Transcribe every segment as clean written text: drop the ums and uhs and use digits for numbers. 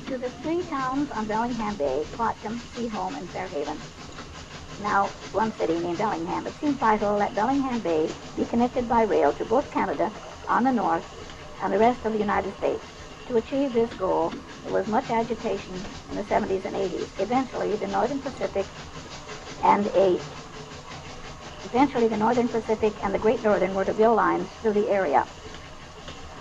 To the three towns on Bellingham Bay, Whatcom, Seaholm, and Fairhaven, now one city named Bellingham, it seemed vital that Bellingham Bay be connected by rail to both Canada on the north and the rest of the United States. To achieve this goal, there was much agitation in the 70s and 80s. Eventually, the Northern Pacific and the Great Northern were to build lines through the area.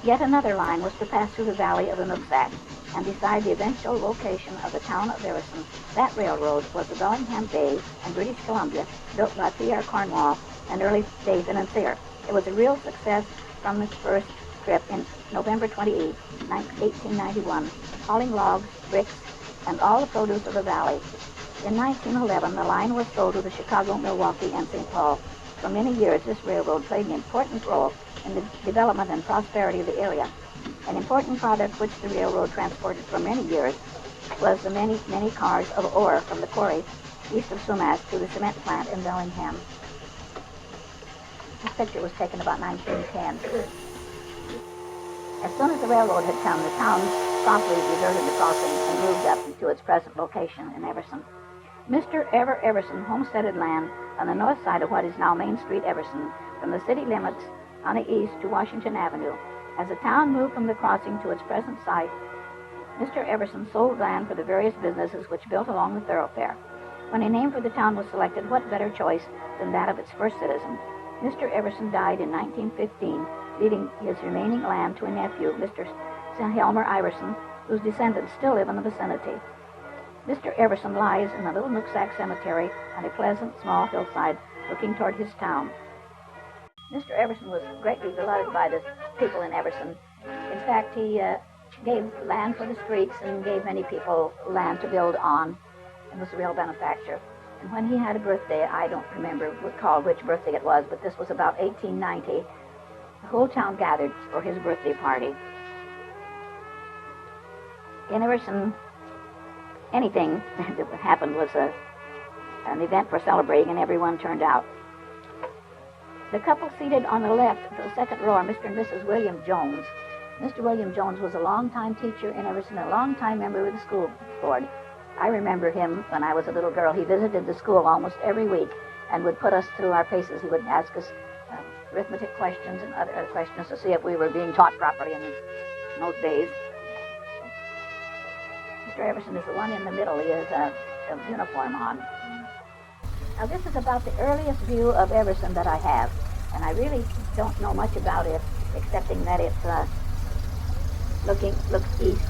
Yet another line was to pass through the valley of the Nooksack, and beside the eventual location of the town of Everson, that railroad was the Bellingham Bay and British Columbia, built by P.R. Cornwall and early Day financier. It was a real success from its first trip in November 28, 1891, hauling logs, bricks, and all the produce of the valley. In 1911, the line was sold to the Chicago, Milwaukee, and St. Paul. For many years, this railroad played an important role in the development and prosperity of the area. An important product which the railroad transported for many years was the many, many cars of ore from the quarry east of Sumas to the cement plant in Bellingham. This picture was taken about 1910. As soon as the railroad had come, the town promptly deserted the crossing and moved up to its present location in Everson. Mr. Everson homesteaded land on the north side of what is now Main Street, Everson, from the city limits on the east to Washington Avenue. As the town moved from the crossing to its present site, Mr. Everson sold land for the various businesses which built along the thoroughfare. When a name for the town was selected, what better choice than that of its first citizen? Mr. Everson died in 1915, leaving his remaining land to a nephew, Mr. Helmer Iverson, whose descendants still live in the vicinity. Mr. Everson lies in the little Nooksack Cemetery on a pleasant, small hillside looking toward his town. Mr. Everson was greatly beloved by the people in Everson. In fact, he gave land for the streets and gave many people land to build on, and was a real benefactor. And when he had a birthday, I don't recall which birthday it was, but this was about 1890, the whole town gathered for his birthday party. In Everson, anything that happened was an event for celebrating, and everyone turned out. The couple seated on the left, the second row, are Mr. and Mrs. William Jones. Mr. William Jones was a long-time teacher in Everson, a long-time member of the school board. I remember him when I was a little girl. He visited the school almost every week and would put us through our paces. He would ask us arithmetic questions and other questions to see if we were being taught properly in those days. Mr. Everson is the one in the middle. He has a uniform on. Now, this is about the earliest view of Everson that I have, and I really don't know much about it, excepting that it looks east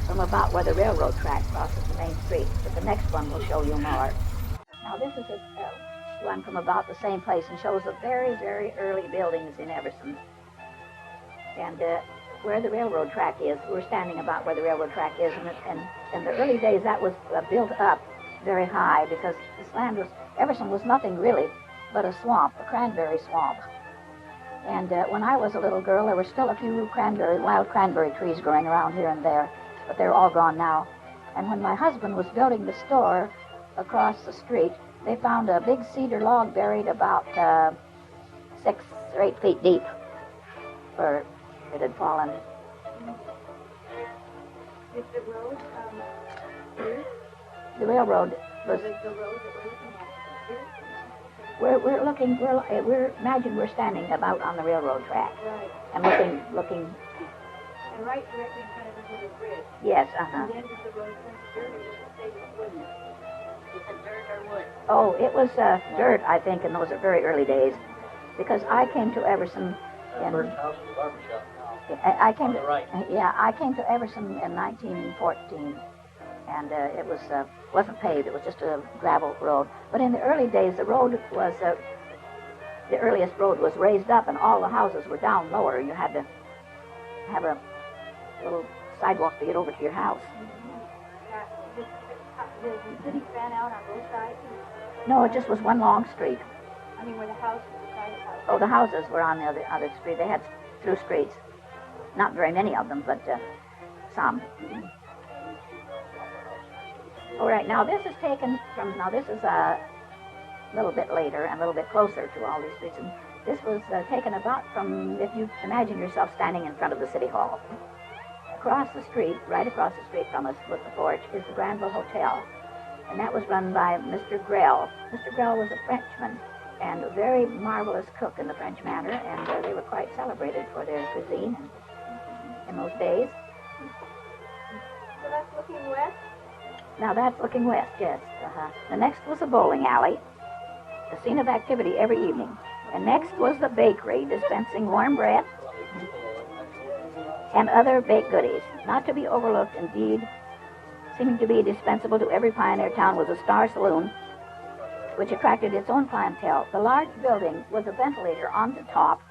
from about where the railroad track crosses the main street. But the next one will show you more. Now, this is one from about the same place and shows the very, very early buildings in Everson. And where the railroad track is, we're standing about where the railroad track is, and in the early days that was built up very high because this land Everson was nothing really but a swamp, a cranberry swamp. And when I was a little girl, there were still a few wild cranberry trees growing around here and there, but they're all gone now. And when my husband was building the store across the street, they found a big cedar log buried about 6 or 8 feet deep, where it had fallen. Is the road here? The railroad was. The road that we're looking at here? Imagine we're standing about on the railroad track. Right. And looking. And right directly in front of us is a bridge. Yes, And then does the road turn to dirt, or does it stay wooden? Is it dirt or wood? Oh, it was dirt, I think, in those very early days, because I came to Everson in. First house is a barber shop now. I came On the right. I came to Everson in 1914, and it wasn't paved. It was just a gravel road. But in the early days, the road was the earliest road was raised up, and all the houses were down lower. You had to have a little sidewalk to get over to your house. The city ran out on both sides? No, it just was one long street. I mean, where the house was, the private house? Oh, the houses were on the other street. They had through streets. Not very many of them, but some. All right, now this is taken from, this is a little bit later and a little bit closer to all these streets. And this was taken about from, if you imagine yourself standing in front of the City Hall. across the street, right across the street from us with the porch, is the Granville Hotel. And that was run by Mr. Grell. Mr. Grell was a Frenchman and a very marvelous cook in the French manner, and they were quite celebrated for their cuisine in those days. So that's looking west? Now that's looking west, yes. The next was a bowling alley, a scene of activity every evening. And next was the bakery, dispensing warm bread and other baked goodies. Not to be overlooked, indeed, seeming to be dispensable to every pioneer town, was a Star Saloon, which attracted its own clientele. The large building with a ventilator on the top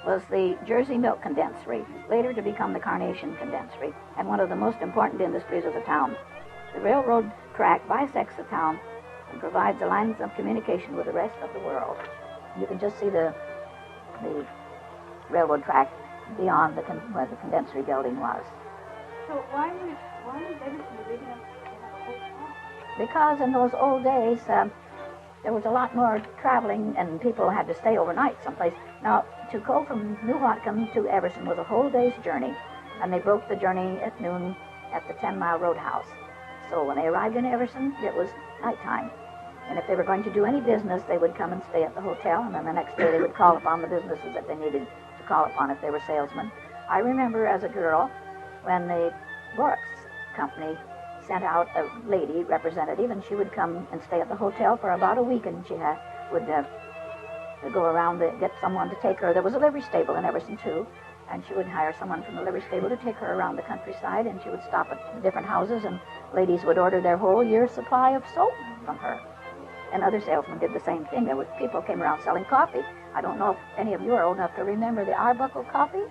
was the Jersey Milk Condensery, later to become the Carnation Condensery, and one of the most important industries of the town. The railroad track bisects the town and provides the lines of communication with the rest of the world. You can just see the railroad track beyond where the condensery building was. So why was Everson big enough to have a hotel? Because in those old days, there was a lot more traveling and people had to stay overnight someplace. Now, to go from New Whatcom to Everson was a whole day's journey, and they broke the journey at noon at the 10-mile roadhouse. So when they arrived in Everson, it was nighttime. And if they were going to do any business, they would come and stay at the hotel, and then the next day they would call upon the businesses that they needed to call upon if they were salesmen. I remember as a girl when the Borax Company sent out a lady representative, and she would come and stay at the hotel for about a week, and she would go around to get someone to take her. There was a livery stable in Everson, too, and she would hire someone from the livery stable to take her around the countryside, and she would stop at different houses, and ladies would order their whole year's supply of soap from her. And other salesmen did the same thing. There were people came around selling coffee. I don't know if any of you are old enough to remember the Arbuckle coffee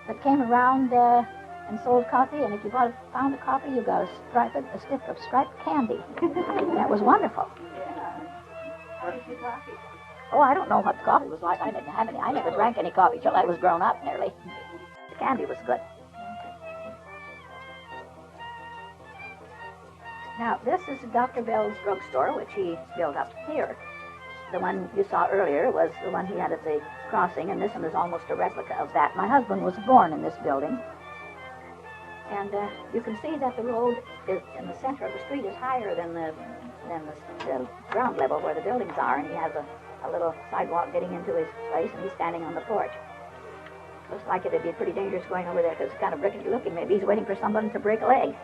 that came around and sold coffee, and if you bought a pound of coffee, you got a stick of striped candy. That was wonderful. Yeah. How did you coffee? Oh, I don't know what the coffee was like. I didn't have any. I never drank any coffee till I was grown up, nearly. The candy was good. Now, this is Dr. Bell's drugstore, which he built up here. The one you saw earlier was the one he had at the crossing, and this one is almost a replica of that. My husband was born in this building. And you can see that the road is in the center of the street is higher than the ground level where the buildings are, and he has a little sidewalk getting into his place, and he's standing on the porch. Looks like it'd be pretty dangerous going over there because it's kind of rickety looking. Maybe he's waiting for someone to break a leg.